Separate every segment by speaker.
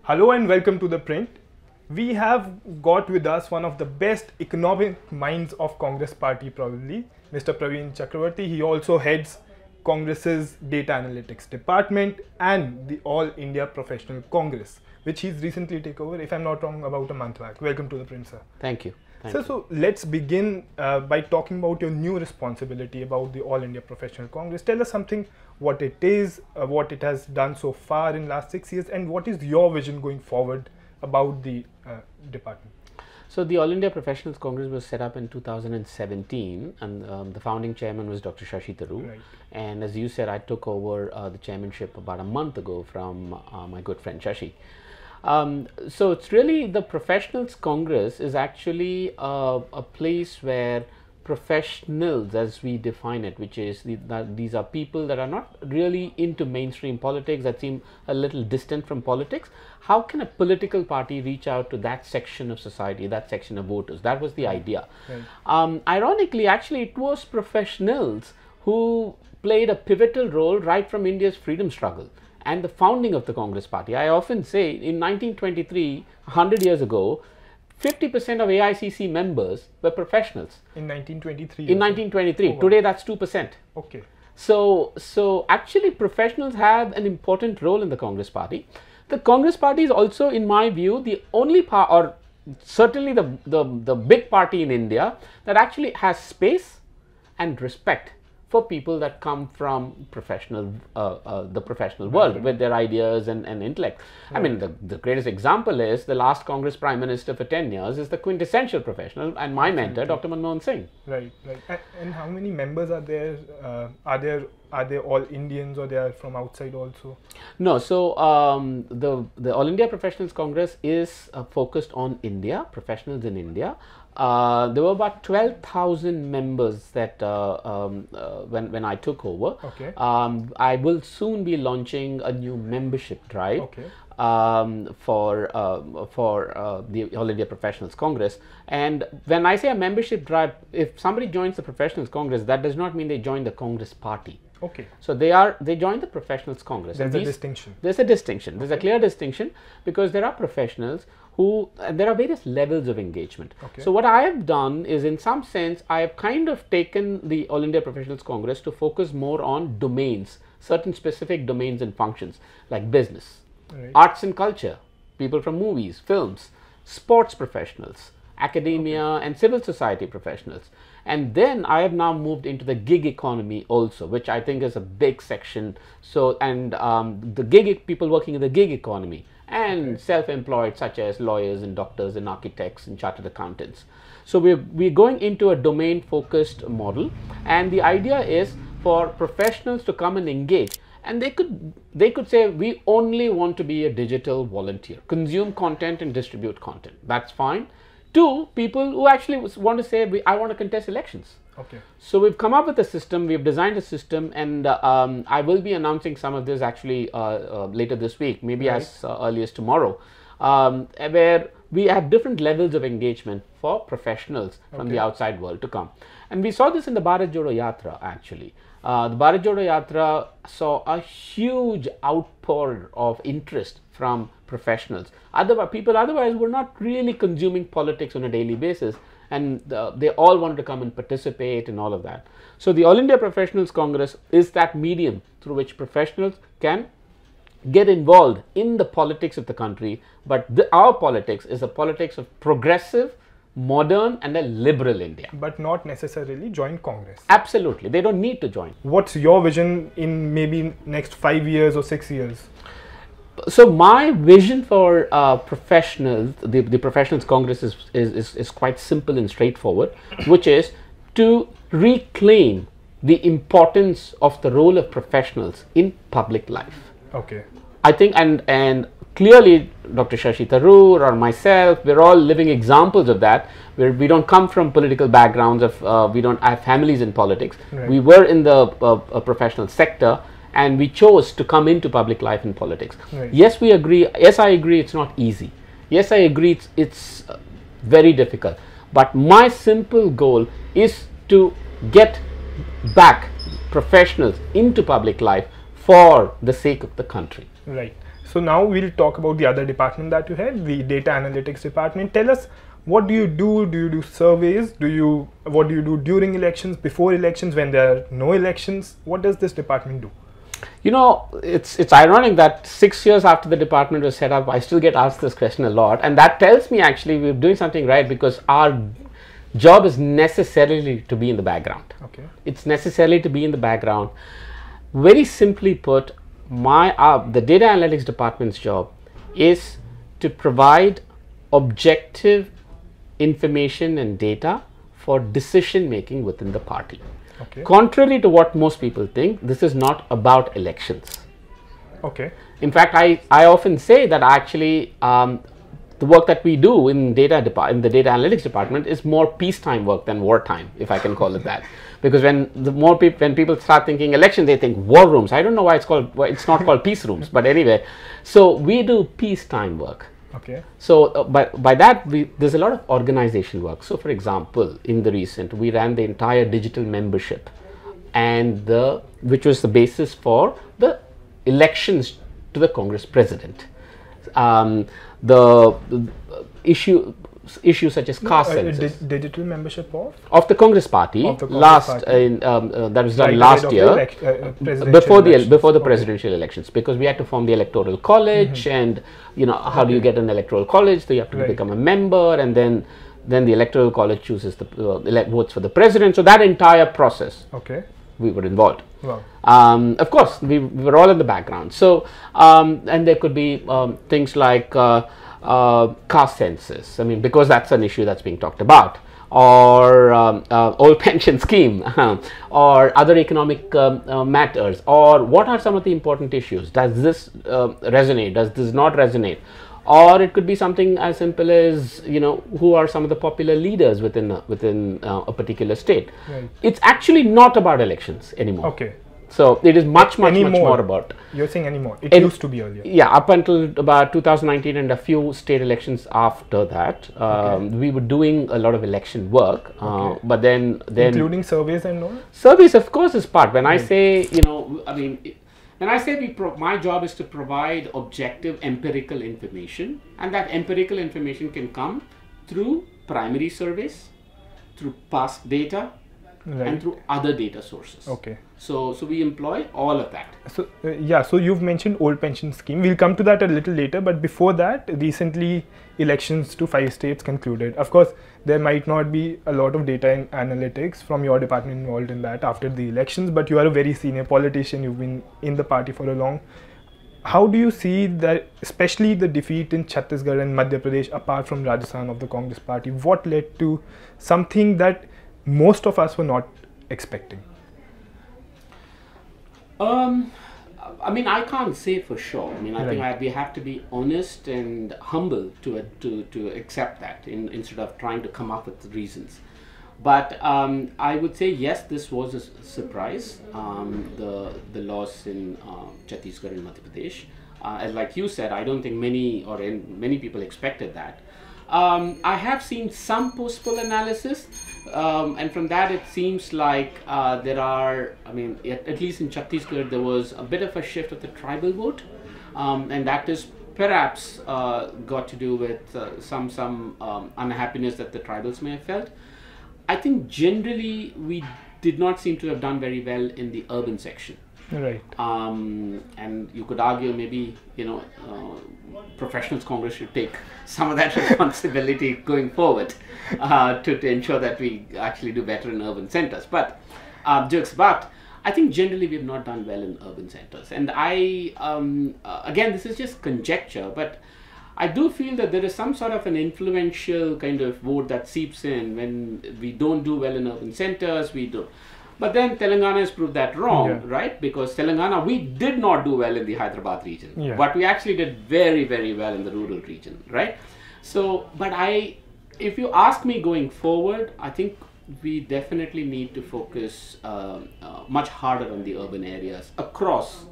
Speaker 1: Hello and welcome to The Print. We have got with us one of the best economic minds of Congress party probably, Mr. Praveen Chakravarty. He also heads Congress's data analytics department and the All India Professional Congress, which he's recently taken over, if I'm not wrong, about a month back. Welcome to The Print, sir.
Speaker 2: Thank you.
Speaker 1: So let's begin by talking about your new responsibility about the All India Professional Congress. Tell us something, what it is, what it has done so far in last 6 years, and what is your vision going forward about the department?
Speaker 2: So the All India Professionals Congress was set up in 2017, and the founding chairman was Dr. Shashi Tharoor.
Speaker 1: Right.
Speaker 2: And as you said, I took over the chairmanship about a month ago from my good friend Shashi. So it's really, the Professionals Congress is actually a place where professionals, as we define it, which is these are people that are not really into mainstream politics, that seem a little distant from politics. How can a political party reach out to that section of society, that section of voters? That was the idea. Right. Ironically, actually, it was professionals who played a pivotal role right from India's freedom struggle and the founding of the Congress party. I often say in 1923, 100 years ago, 50% of AICC members were professionals.
Speaker 1: In 1923?
Speaker 2: In 1923. Oh, wow. Today that's 2%.
Speaker 1: Okay.
Speaker 2: So actually professionals have an important role in the Congress party. The Congress party is also, in my view, the only party, or certainly the big party in India that actually has space and respect for people that come from the professional world with their ideas and intellect. I mean, the greatest example is the last Congress Prime Minister for 10 years is the quintessential professional and my mentor, Dr. Manmohan Singh.
Speaker 1: Right, right. And how many members are there? Are they all Indians, or they are from outside also?
Speaker 2: No, so the All India Professionals Congress is focused on India, professionals in India. There were about 12,000 members that when I took over.
Speaker 1: Okay.
Speaker 2: I will soon be launching a new membership drive.
Speaker 1: Okay.
Speaker 2: For the All India Professionals Congress. And when I say a membership drive, if somebody joins the Professionals Congress, that does not mean they join the Congress party.
Speaker 1: Okay.
Speaker 2: So they join the Professionals Congress.
Speaker 1: There's a distinction.
Speaker 2: There's a distinction. There's a clear distinction, because there are professionals who, there are various levels of engagement.
Speaker 1: Okay.
Speaker 2: So what I have done is, in some sense, I have kind of taken the All India Professionals Congress to focus more on domains, certain specific domains and functions, like business, right, arts and culture, people from movies, films, sports professionals, academia, okay, and civil society professionals. And then I have now moved into the gig economy also, which I think is a big section. So, and the people working in the gig economy, and okay, self-employed, such as lawyers and doctors and architects and chartered accountants. So we're going into a domain-focused model, and the idea is for professionals to come and engage. And they could say, we only want to be a digital volunteer, consume content and distribute content. That's fine. To people who actually want to say, I want to contest elections.
Speaker 1: Okay. So
Speaker 2: we've come up with a system, we've designed a system, and I will be announcing some of this actually later this week, maybe right, as early as tomorrow, where we have different levels of engagement for professionals from okay, the outside world to come. And we saw this in the Bharat Jodo Yatra actually. The Bharat Jodo Yatra saw a huge outpour of interest from professionals. People otherwise were not really consuming politics on a daily basis, and they all wanted to come and participate and all of that. So the All India Professionals Congress is that medium through which professionals can get involved in the politics of the country, but our politics is a politics of progressive, modern and a liberal India.
Speaker 1: But not necessarily join Congress.
Speaker 2: Absolutely. They don't need to join.
Speaker 1: What's your vision in maybe next 5 years or 6 years?
Speaker 2: So my vision for professionals, the Professionals Congress is quite simple and straightforward, which is to reclaim the importance of the role of professionals in public life.
Speaker 1: Okay. I
Speaker 2: think, and clearly Dr. Shashi Tharoor or myself, we're all living examples of that, where we don't come from political backgrounds we don't have families in politics. Right. We were in the professional sector, and we chose to come into public life and politics. Right. Yes, we agree. Yes, I agree it's not easy. Yes, I agree it's very difficult. But my simple goal is to get back professionals into public life for the sake of the country.
Speaker 1: Right. So now we'll talk about the other department that you had, the data analytics department. Tell us, what do you do? Do you do surveys? What do you do during elections, before elections, when there are no elections? What does this department do?
Speaker 2: You know, it's ironic that 6 years after the department was set up, I still get asked this question a lot, and that tells me actually we're doing something right, because our job is necessarily to be in the background.
Speaker 1: Okay.
Speaker 2: It's necessarily to be in the background. Very simply put, the data analytics department's job is to provide objective information and data for decision making within the party.
Speaker 1: Okay.
Speaker 2: Contrary to what most people think, this is not about elections.
Speaker 1: Okay.
Speaker 2: In fact, I often say that actually the work that we do in the data analytics department is more peacetime work than wartime, if I can call it that. Because when people start thinking election, they think war rooms. I don't know why it's not called peace rooms, but anyway, so we do peacetime work.
Speaker 1: Okay.
Speaker 2: So by that, there's a lot of organization work. So for example, in the recent, we ran the entire digital membership, and which was the basis for the elections to the Congress president. The issues such as caste census.
Speaker 1: Digital membership
Speaker 2: of the Congress Party, that was done last year, before the presidential elections, because we had to form the electoral college, and how do you get an electoral college? So you have to become a member, and then the electoral college chooses the votes for the president. So that entire process, we were involved.
Speaker 1: Wow.
Speaker 2: Of course, we were all in the background. So and there could be things like caste census, I mean, because that's an issue that's being talked about, or old pension scheme, or other economic matters, or what are some of the important issues? Does this resonate? Does this not resonate? Or it could be something as simple as, who are some of the popular leaders within a particular state.
Speaker 1: Right.
Speaker 2: It's actually not about elections anymore.
Speaker 1: Okay.
Speaker 2: So it is much more about.
Speaker 1: You're saying anymore? It used to be earlier.
Speaker 2: Yeah, up until about 2019 and a few state elections after that, we were doing a lot of election work. But then
Speaker 1: including surveys and all.
Speaker 2: Surveys, of course, is part. When I say, when I say my job is to provide objective empirical information, and that empirical information can come through primary surveys, through past data, and through other data sources.
Speaker 1: Okay.
Speaker 2: So we employ all of that.
Speaker 1: So so you've mentioned old pension scheme. We'll come to that a little later, but before that, recently elections to 5 states concluded. Of course, there might not be a lot of data and analytics from your department involved in that after the elections, but you are a very senior politician. You've been in the party for a long. How do you see that, especially the defeat in Chhattisgarh and Madhya Pradesh, apart from Rajasthan, of the Congress party? What led to something that most of us were not expecting?
Speaker 2: I mean, I can't say for sure. I mean, I think we have to be honest and humble to accept that instead of trying to come up with the reasons. But I would say yes, this was a surprise. The loss in Chhattisgarh and Madhya Pradesh, and like you said, I don't think many people expected that. I have seen some post-poll analysis, and from that it seems like there are, I mean, at least in Chhattisgarh, there was a bit of a shift of the tribal vote, and that is perhaps got to do with some unhappiness that the tribals may have felt. I think generally we did not seem to have done very well in the urban section.
Speaker 1: Right.
Speaker 2: And you could argue maybe, Professionals Congress should take some of that responsibility going forward to ensure that we actually do better in urban centers. But jokes apart, I think generally we have not done well in urban centers. And again, this is just conjecture, but I do feel that there is some sort of an influential kind of vote that seeps in when we don't do well in urban centers. But then Telangana has proved that wrong, right? Because Telangana, we did not do well in the Hyderabad region, but we actually did very, very well in the rural region, right? So, but if you ask me going forward, I think we definitely need to focus much harder on the urban areas across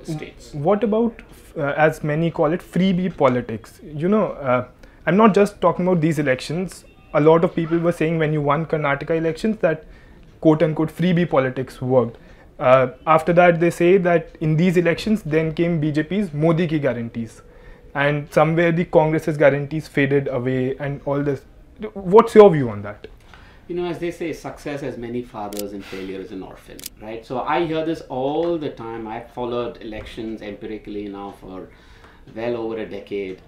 Speaker 2: states.
Speaker 1: What about, as many call it, freebie politics? I'm not just talking about these elections. A lot of people were saying when you won Karnataka elections that quote-unquote freebie politics worked. After that, they say that in these elections, then came BJP's Modi ki guarantees, and somewhere the Congress's guarantees faded away, and all this. What's your view on that?
Speaker 2: As they say, success has many fathers and failure is an orphan, right? So I hear this all the time. I've followed elections empirically now for well over a decade.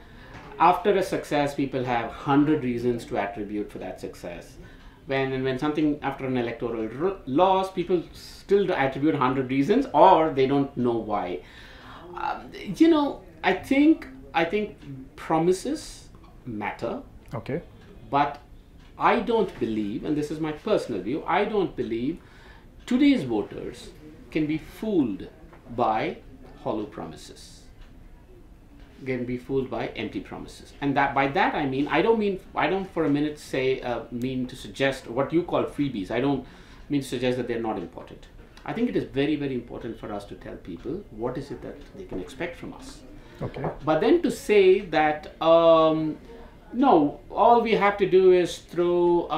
Speaker 2: After a success, people have 100 reasons to attribute for that success. When something after an electoral loss, people still attribute 100 reasons, or they don't know why. I think promises matter.
Speaker 1: Okay.
Speaker 2: But I don't believe, and this is my personal view, I don't believe today's voters can be fooled by hollow promises. Can be fooled by empty promises, and by that I mean I don't for a minute mean to suggest what you call freebies. I don't mean to suggest that they're not important. I think it is very, very important for us to tell people what is it that they can expect from us.
Speaker 1: Okay.
Speaker 2: But then to say that no, all we have to do is throw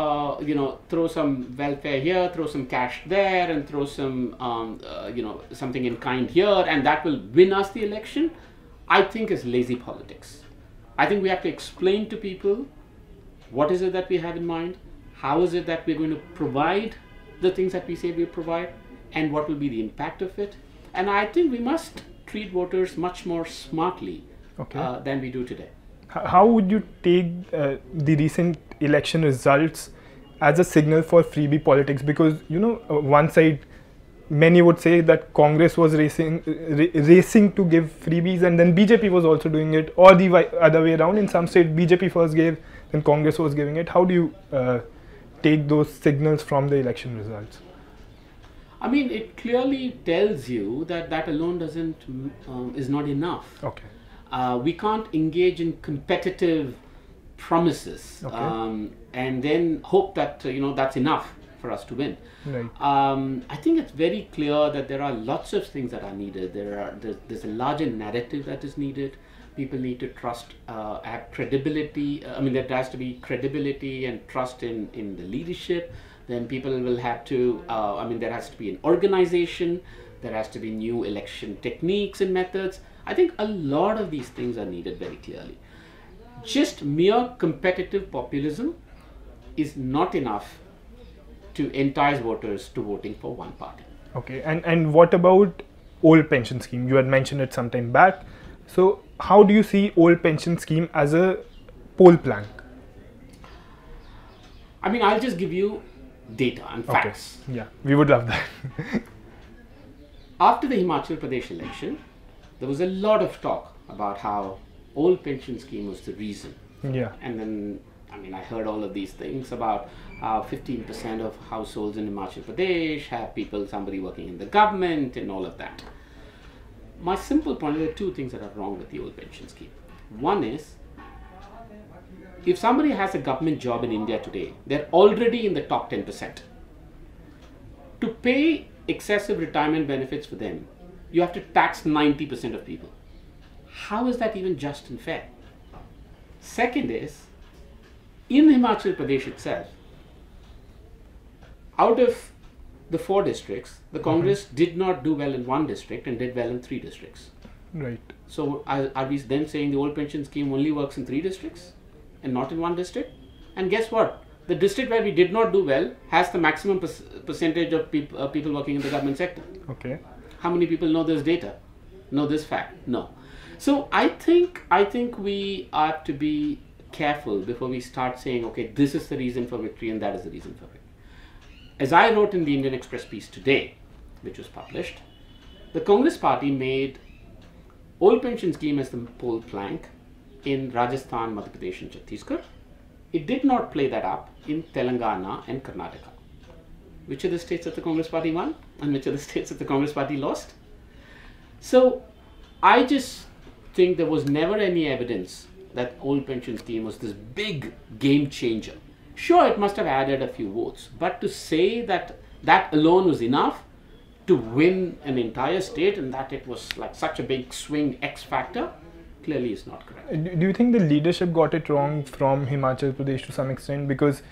Speaker 2: some welfare here, throw some cash there, and throw some something in kind here, and that will win us the election, I think is lazy politics. I think we have to explain to people what is it that we have in mind, how is it that we're going to provide the things that we say we provide, and what will be the impact of it. And I think we must treat voters much more smartly than we do today.
Speaker 1: How would you take the recent election results as a signal for freebie politics? Because one side, many would say that Congress was racing to give freebies, and then BJP was also doing it, or the other way around. In some states, BJP first gave, then Congress was giving it. How do you take those signals from the election results?
Speaker 2: I mean, it clearly tells you that alone is not enough.
Speaker 1: Okay.
Speaker 2: We can't engage in competitive promises and then hope that that's enough for us to win.
Speaker 1: Right.
Speaker 2: I think it's very clear that there are lots of things that are needed. There's a larger narrative that is needed. People need to trust, have credibility. There has to be credibility and trust in the leadership. Then people will have to, there has to be an organization. There has to be new election techniques and methods. I think a lot of these things are needed very clearly. Just mere competitive populism is not enough to entice voters to voting for one party.
Speaker 1: Okay, and what about old pension scheme? You had mentioned it some time back. So how do you see old pension scheme as a poll plank?
Speaker 2: I'll just give you data and facts.
Speaker 1: Okay. Yeah, we would love that.
Speaker 2: After the Himachal Pradesh election, there was a lot of talk about how old pension scheme was the reason.
Speaker 1: Yeah.
Speaker 2: And then, I heard all of these things about how 15% of households in Himachal Pradesh have somebody working in the government and all of that. My simple point is there are two things that are wrong with the old pension scheme. One is, if somebody has a government job in India today, they're already in the top 10%. To pay excessive retirement benefits for them, you have to tax 90% of people. How is that even just and fair? Second is, in Himachal Pradesh itself, out of the 4 districts, the Congress did not do well in 1 district and did well in 3 districts.
Speaker 1: Right.
Speaker 2: So are we then saying the old pension scheme only works in 3 districts and not in 1 district? And guess what? The district where we did not do well has the maximum percentage of people working in the government sector.
Speaker 1: Okay.
Speaker 2: How many people know this data? Know this fact? No. So I think we have to be careful before we start saying, okay, this is the reason for victory and that is the reason for victory. As I wrote in the Indian Express piece today, which was published, the Congress party made old pension scheme as the poll plank in Rajasthan, Madhya Pradesh and Chhattisgarh. It did not play that up in Telangana and Karnataka. Which are the states that the Congress party won and which are the states that the Congress party lost? So I just think there was never any evidence that old pension scheme was this big game changer. Sure, it must have added a few votes, but to say that alone was enough to win an entire state and that it was like such a big swing X factor, clearly is not correct.
Speaker 1: Do you think the leadership got it wrong from Himachal Pradesh to some extent? Because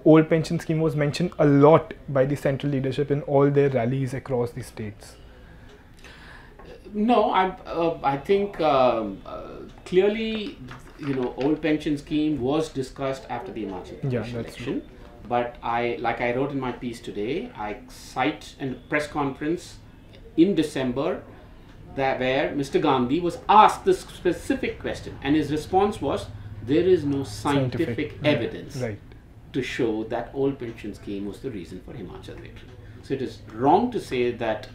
Speaker 1: old pension scheme was mentioned a lot by the central leadership in all their rallies across the states.
Speaker 2: No, I think clearly, old pension scheme was discussed after the Himachal Pradesh election. But like I wrote in my piece today, I cite in a press conference in December where Mr. Gandhi was asked this specific question, and his response was, there is no scientific evidence to show that old pension scheme was the reason for Himachal victory. So it is wrong to say that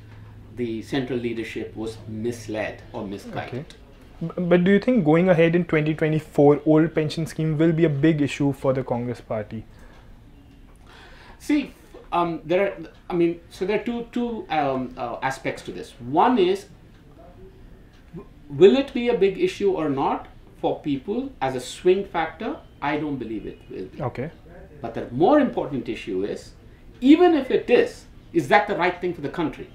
Speaker 2: the central leadership was misled or misguided.
Speaker 1: Okay. But do you think going ahead in 2024, old pension scheme will be a big issue for the Congress party?
Speaker 2: See, there are two aspects to this. One is, will it be a big issue or not for people as a swing factor? I don't believe it will be.
Speaker 1: Okay.
Speaker 2: But the more important issue is, even if it is that the right thing for the country?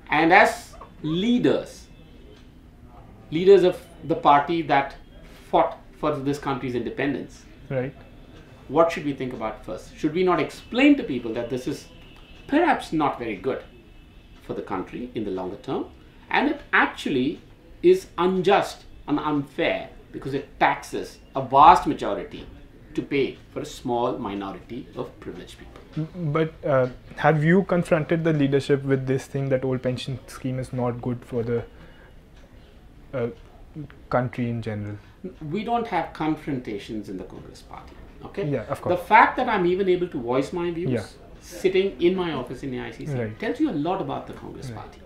Speaker 2: And as leaders of the party that fought for this country's independence,
Speaker 1: right,
Speaker 2: what should we think about first? Should we not explain to people that this is perhaps not very good for the country in the longer term, and it actually is unjust and unfair because it taxes a vast majority to pay for a small minority of privileged people?
Speaker 1: But have you confronted the leadership with this thing that old pension scheme is not good for the country in general?
Speaker 2: We don't have confrontations in the Congress party. Okay?
Speaker 1: Yeah, of course.
Speaker 2: The fact that I'm even able to voice my views sitting in my office in the ICC tells you a lot about the Congress party.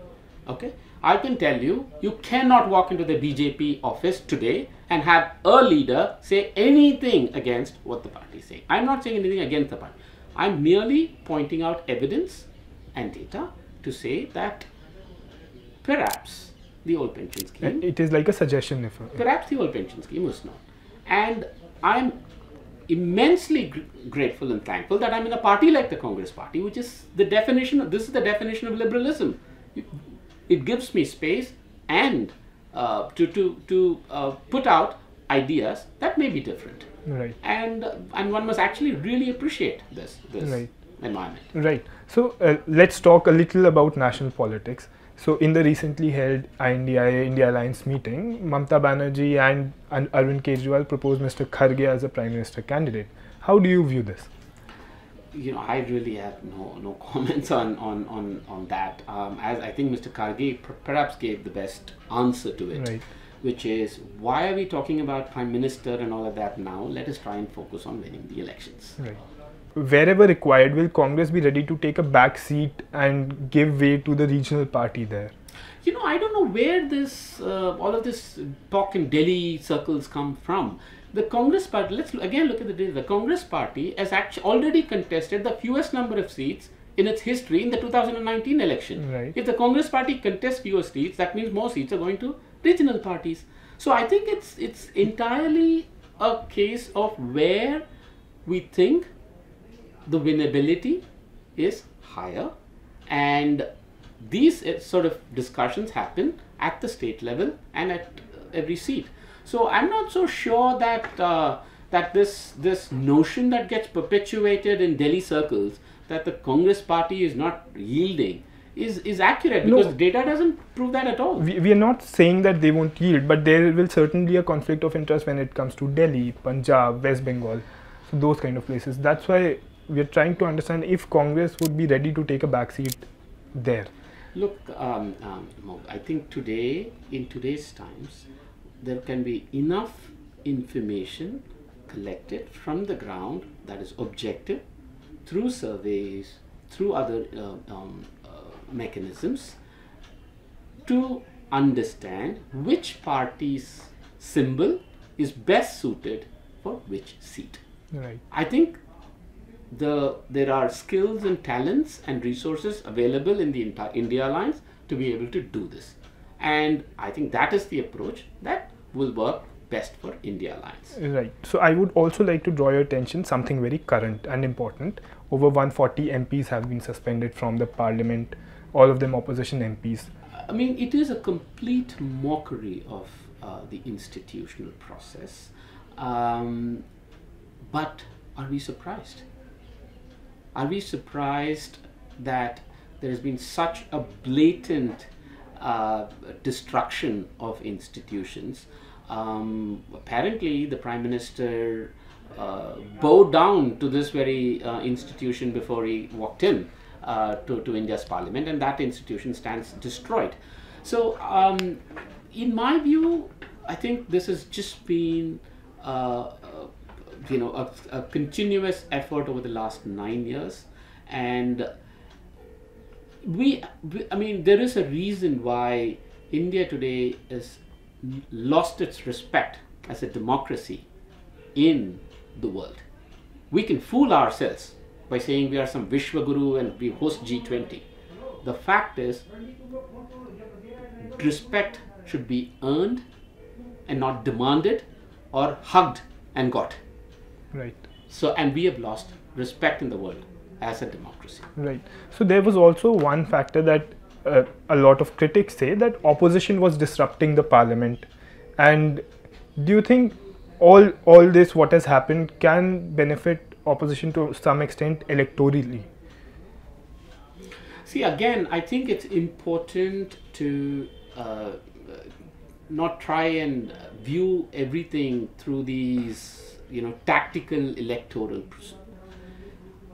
Speaker 2: Okay? I can tell you, you cannot walk into the BJP office today and have a leader say anything against what the party is saying. I'm not saying anything against the party. I'm merely pointing out evidence and data to say that perhaps the old pension scheme...
Speaker 1: It is like a suggestion.
Speaker 2: Perhaps the old pension scheme was not. And I'm immensely grateful and thankful that I'm in a party like the Congress party, which is the definition of, this is the definition of liberalism. It gives me space and to put out ideas that may be different.
Speaker 1: Right.
Speaker 2: And one must actually really appreciate this environment.
Speaker 1: Right. So let's talk a little about national politics. So in the recently held INDIA India Alliance meeting, Mamata Banerjee and Arvind Kejriwal proposed Mr. Kharge as a Prime Minister candidate. How do you view this?
Speaker 2: I really have no comments on that. As I think Mr. Kharge perhaps gave the best answer to it, which is, why are we talking about Prime Minister and all of that now? Let us try and focus on winning the elections.
Speaker 1: Right. Wherever required, will Congress be ready to take a back seat and give way to the regional party there?
Speaker 2: I don't know where this all of this talk in Delhi circles come from. The Congress party, let's again look at the data. The Congress party has actually already contested the fewest number of seats in its history in the 2019 election.
Speaker 1: Right.
Speaker 2: If the Congress party contests fewer seats, that means more seats are going to regional parties. So I think it's entirely a case of where we think the winnability is higher, and these sort of discussions happen at the state level and at every seat. So I'm not so sure that that this notion that gets perpetuated in Delhi circles that the Congress party is not yielding is accurate, because the data doesn't prove that at all.
Speaker 1: We are not saying that they won't yield, but there will certainly be a conflict of interest when it comes to Delhi, Punjab, West Bengal, so those kind of places. That's why we are trying to understand if Congress would be ready to take a backseat there.
Speaker 2: Look, I think in today's times, there can be enough information collected from the ground that is objective through surveys, through other mechanisms, to understand which party's symbol is best suited for which seat.
Speaker 1: Right.
Speaker 2: I think there are skills and talents and resources available in the entire India Alliance to be able to do this. And I think that is the approach that will work best for India Alliance.
Speaker 1: Right. So I would also like to draw your attention something very current and important. Over 140 MPs have been suspended from the parliament, all of them opposition MPs.
Speaker 2: I mean, it is a complete mockery of the institutional process. But are we surprised? are we surprised that there has been such a blatant destruction of institutions? Apparently, the Prime Minister bowed down to this very institution before he walked in to India's parliament, and that institution stands destroyed. So, in my view, I think this has just been a continuous effort over the last 9 years, and I mean, there is a reason why India today has lost its respect as a democracy in the world. We can fool ourselves by saying we are some Vishwaguru and we host G20. The fact is, respect should be earned and not demanded or hugged and got.
Speaker 1: Right.
Speaker 2: So, and we have lost respect in the world as a democracy.
Speaker 1: Right. So there was also one factor that a lot of critics say, that opposition was disrupting the parliament. And do you think all this, what has happened, can benefit opposition to some extent electorally?
Speaker 2: See, again, I think it's important to not try and view everything through these, tactical electoral.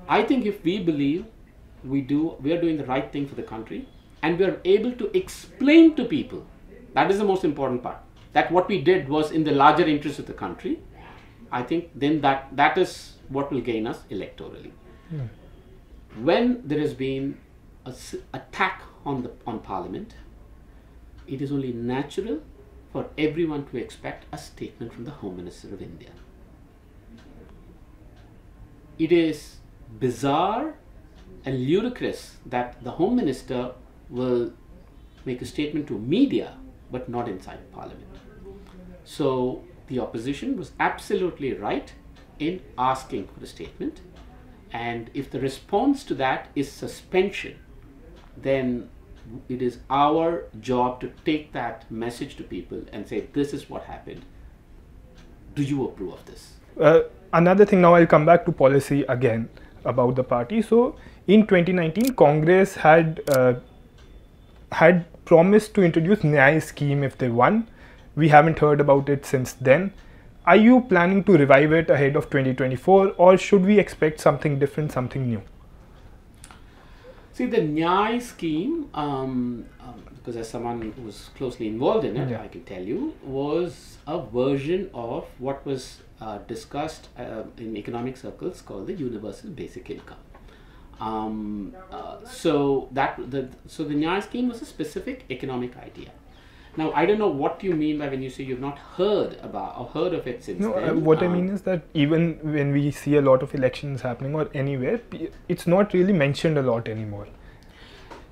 Speaker 2: I think if we believe we are doing the right thing for the country, and we are able to explain to people, that is the most important part, that what we did was in the larger interest of the country, I think then that is what will gain us electorally. When there has been an attack on Parliament, it is only natural for everyone to expect a statement from the Home Minister of India. It is bizarre and ludicrous that the Home Minister will make a statement to media but not inside Parliament. So the opposition was absolutely right in asking for a statement, and if the response to that is suspension, then it is our job to take that message to people and say, this is what happened. Do you approve of this?
Speaker 1: Another thing, now I'll come back to policy again about the party. So in 2019, Congress had promised to introduce Nyay scheme if they won. We haven't heard about it since then. Are you planning to revive it ahead of 2024, or should we expect something different, something new?
Speaker 2: See, the Nyay scheme, because as someone who was closely involved in it, I can tell you, was a version of what was discussed in economic circles called the universal basic income. So the Nyay scheme was a specific economic idea. Now, I don't know what you mean by when you say you've not heard about or heard of it since then.
Speaker 1: What I mean is that even when we see a lot of elections happening or anywhere, it's not really mentioned a lot anymore.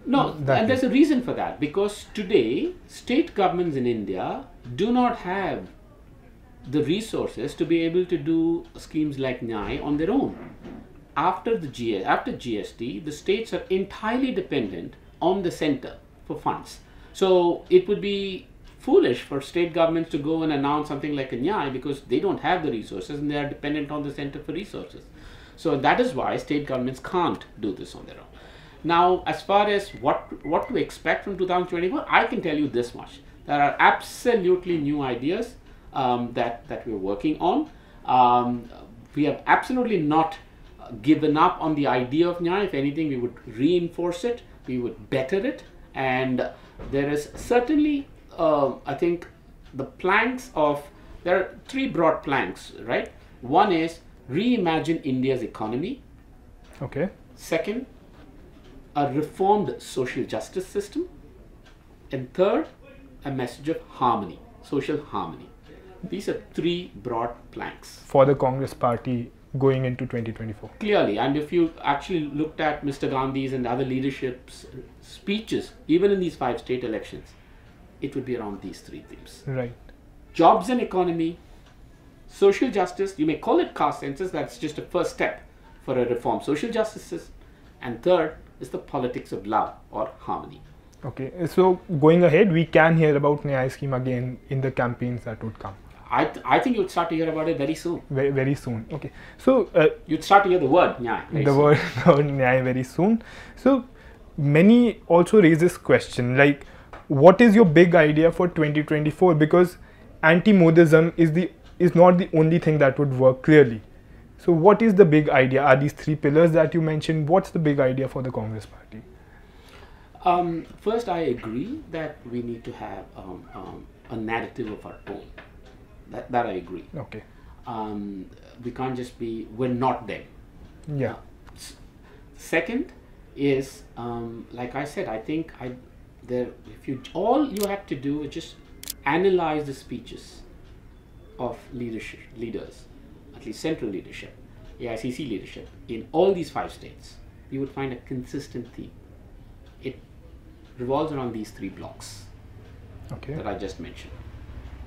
Speaker 2: No, and there's a reason for that, because today state governments in India do not have the resources to be able to do schemes like Nyay on their own. After GST, the states are entirely dependent on the center for funds. So it would be foolish for state governments to go and announce something like a Nyay, because they don't have the resources and they are dependent on the center for resources. So that is why state governments can't do this on their own. Now, as far as what to expect from 2024, I can tell you this much. There are absolutely new ideas that we're working on. We have absolutely not given up on the idea of Nyay. If anything, we would reinforce it, we would better it, and there is certainly, I think, there are three broad planks, right? One is reimagine India's economy.
Speaker 1: Okay.
Speaker 2: Second, a reformed social justice system. And third, a message of harmony, social harmony. These are three broad planks
Speaker 1: for the Congress party going into 2024.
Speaker 2: Clearly, and if you actually looked at Mr. Gandhi's and other leadership's speeches, even in these 5 state elections, it would be around these 3 themes.
Speaker 1: Right.
Speaker 2: Jobs and economy, social justice, you may call it caste census, that's just a first step for a reformed social justice system. And third is the politics of love or harmony.
Speaker 1: Okay, so going ahead, we can hear about Nyay scheme again in the campaigns that would come.
Speaker 2: I think you'd start to hear about it very soon.
Speaker 1: Very soon. Okay. So
Speaker 2: you'd start to hear the word nyaya.
Speaker 1: The word nyaya very soon. So many also raise this question, like, what is your big idea for 2024? Because anti-Modism is not the only thing that would work clearly. So what is the big idea? Are these three pillars that you mentioned? What's the big idea for the Congress Party?
Speaker 2: First, I agree that we need to have a narrative of our own. That I agree.
Speaker 1: Okay.
Speaker 2: We can't just be, we're not them.
Speaker 1: Yeah.
Speaker 2: Second is, like I said, I think all you have to do is just analyze the speeches of leaders, at least central leadership, AICC leadership, in all these 5 states. You would find a consistent theme. It revolves around these 3 blocks that I just mentioned.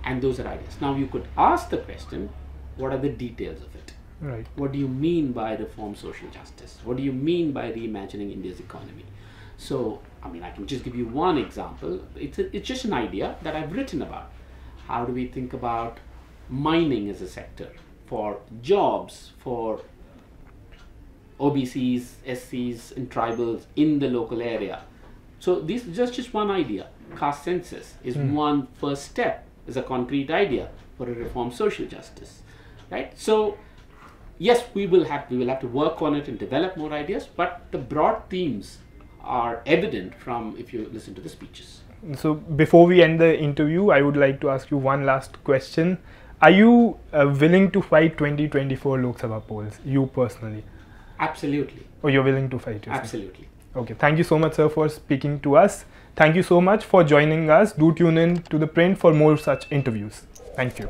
Speaker 2: And those are ideas. Now you could ask the question, what are the details of it?
Speaker 1: Right.
Speaker 2: What do you mean by reform social justice? What do you mean by reimagining India's economy? So, I mean, I can just give you one example. It's just an idea that I've written about. How do we think about mining as a sector for jobs, for OBCs, SCs, and tribals in the local area? So this is just one idea. Caste census is one first step, is a concrete idea for a reform social justice, right? So yes, we will have to work on it and develop more ideas, but the broad themes are evident from if you listen to the speeches.
Speaker 1: So before we end the interview, I would like to ask you one last question. Are you willing to fight 2024 Lok Sabha polls, you personally?
Speaker 2: Absolutely.
Speaker 1: Or you're willing to fight?
Speaker 2: Absolutely.
Speaker 1: Okay, thank you so much, sir, for speaking to us. Thank you so much for joining us. Do tune in to ThePrint for more such interviews. Thank you.